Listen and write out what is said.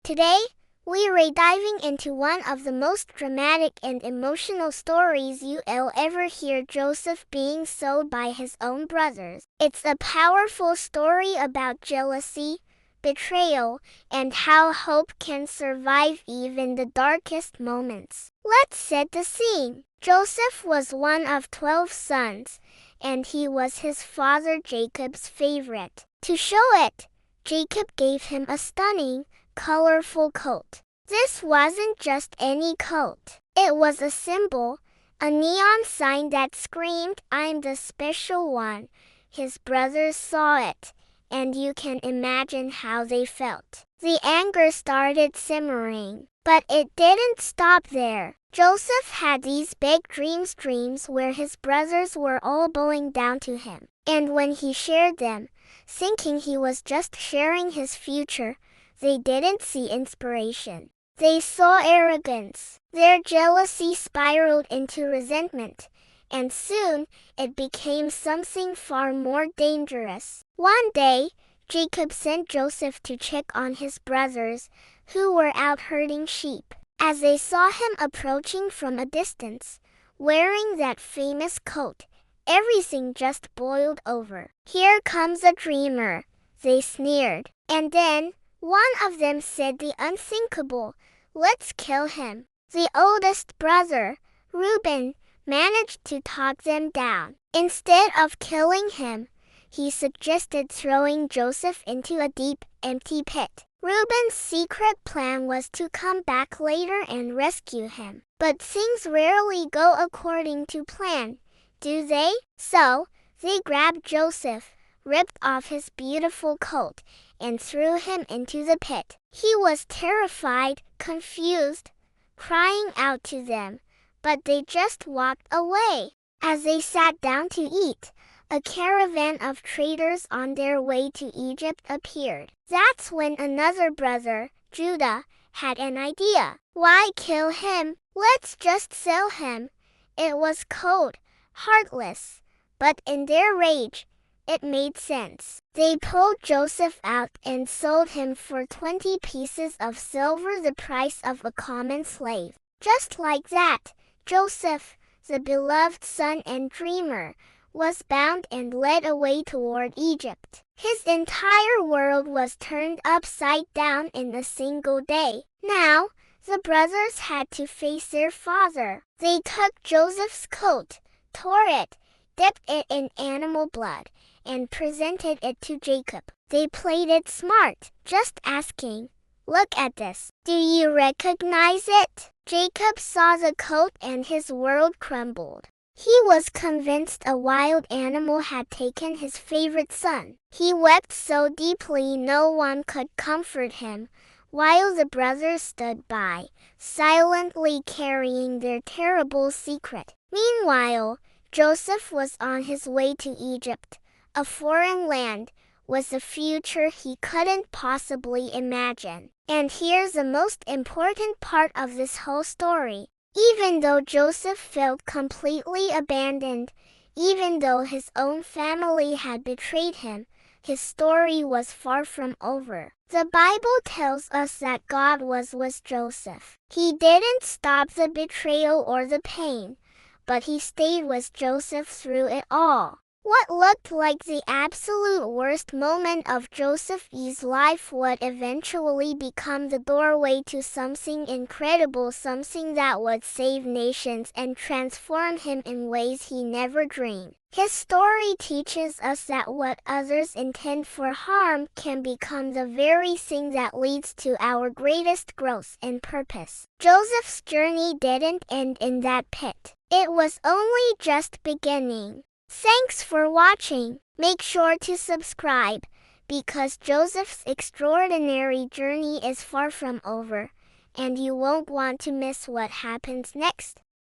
Today, we are diving into one of the most dramatic and emotional stories you'll ever hear: Joseph being sold by his own brothers. It's a powerful story about jealousy, betrayal, and how hope can survive even the darkest moments. Let's set the scene. Joseph was one of 12 sons, and he was his father Jacob's favorite. To show it, Jacob gave him a stunning, colorful coat. This wasn't just any coat. It was a symbol, a neon sign that screamed, "I'm the special one." His brothers saw it, and you can imagine how they felt. The anger started simmering, but it didn't stop there. Joseph had these big dreams where his brothers were all bowing down to him. And when he shared them, thinking he was just sharing his future, they didn't see inspiration. They saw arrogance. Their jealousy spiraled into resentment, and soon it became something far more dangerous. One day, Jacob sent Joseph to check on his brothers, who were out herding sheep. As they saw him approaching from a distance, wearing that famous coat, everything just boiled over. "Here comes a dreamer," they sneered. And then, one of them said the unthinkable, "Let's kill him." The oldest brother, Reuben, managed to talk them down. Instead of killing him, he suggested throwing Joseph into a deep, empty pit. Reuben's secret plan was to come back later and rescue him. But things rarely go according to plan, do they? So, they grabbed Joseph, ripped off his beautiful coat, and threw him into the pit. He was terrified, confused, crying out to them, but they just walked away. As they sat down to eat, a caravan of traders on their way to Egypt appeared. That's when another brother, Judah, had an idea. "Why kill him? Let's just sell him." It was cold, heartless, but in their rage, it made sense. They pulled Joseph out and sold him for 20 pieces of silver, the price of a common slave. Just like that, Joseph, the beloved son and dreamer, was bound and led away toward Egypt. His entire world was turned upside down in a single day. Now, the brothers had to face their father. They took Joseph's coat, tore it, dipped it in animal blood, and presented it to Jacob. They played it smart, just asking, "Look at this. Do you recognize it?" Jacob saw the coat and his world crumbled. He was convinced a wild animal had taken his favorite son. He wept so deeply no one could comfort him, while the brothers stood by, silently carrying their terrible secret. Meanwhile, Joseph was on his way to Egypt, a foreign land, with a future he couldn't possibly imagine. And here's the most important part of this whole story. Even though Joseph felt completely abandoned, even though his own family had betrayed him, his story was far from over. The Bible tells us that God was with Joseph. He didn't stop the betrayal or the pain, but he stayed with Joseph through it all. What looked like the absolute worst moment of Joseph's life would eventually become the doorway to something incredible, something that would save nations and transform him in ways he never dreamed. His story teaches us that what others intend for harm can become the very thing that leads to our greatest growth and purpose. Joseph's journey didn't end in that pit. It was only just beginning. Thanks for watching. Make sure to subscribe, because Joseph's extraordinary journey is far from over, and you won't want to miss what happens next.